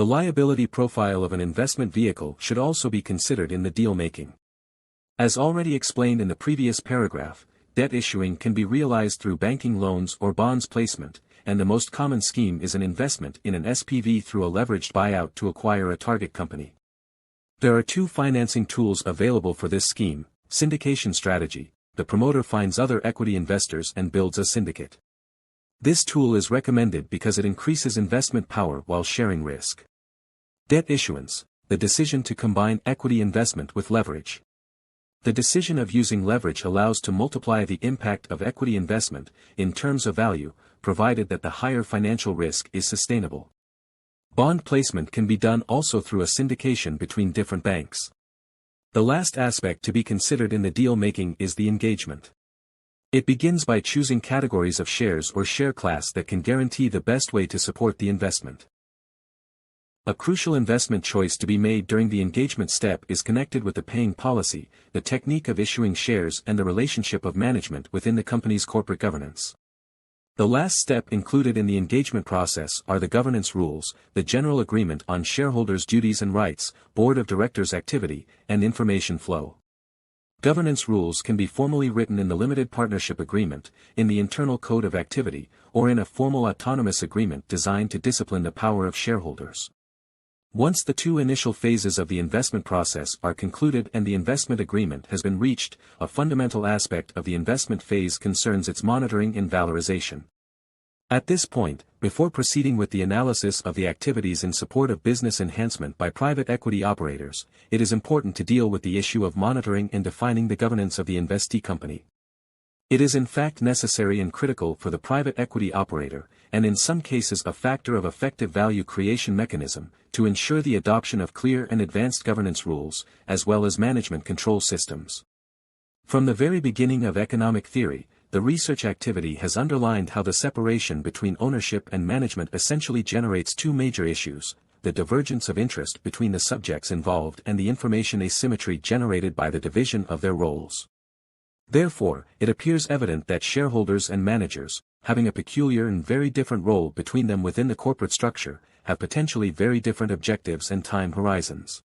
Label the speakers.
Speaker 1: The liability profile of an investment vehicle should also be considered in the deal-making. As already explained in the previous paragraph, debt issuing can be realized through banking loans or bonds placement, and the most common scheme is an investment in an SPV through a leveraged buyout to acquire a target company. There are two financing tools available for this scheme: syndication strategy. The promoter finds other equity investors and builds a syndicate. This tool is recommended because it increases investment power while sharing risk. Debt issuance, the decision to combine equity investment with leverage. The decision of using leverage allows to multiply the impact of equity investment, in terms of value, provided that the higher financial risk is sustainable. Bond placement can be done also through a syndication between different banks. The last aspect to be considered in the deal-making is the engagement. It begins by choosing categories of shares or share class that can guarantee the best way to support the investment. A crucial investment choice to be made during the engagement step is connected with the paying policy, the technique of issuing shares, and the relationship of management within the company's corporate governance. The last step included in the engagement process are the governance rules, the general agreement on shareholders' duties and rights, board of directors' activity, and information flow. Governance rules can be formally written in the limited partnership agreement, in the internal code of activity, or in a formal autonomous agreement designed to discipline the power of shareholders. Once the two initial phases of the investment process are concluded and the investment agreement has been reached, a fundamental aspect of the investment phase concerns its monitoring and valorization. At this point, before proceeding with the analysis of the activities in support of business enhancement by private equity operators, it is important to deal with the issue of monitoring and defining the governance of the investee company. It is in fact necessary and critical for the private equity operator, and in some cases a factor of effective value creation mechanism, to ensure the adoption of clear and advanced governance rules, as well as management control systems. From the very beginning of economic theory, the research activity has underlined how the separation between ownership and management essentially generates two major issues: the divergence of interest between the subjects involved and the information asymmetry generated by the division of their roles. Therefore, it appears evident that shareholders and managers, having a peculiar and very different role between them within the corporate structure, have potentially very different objectives and time horizons.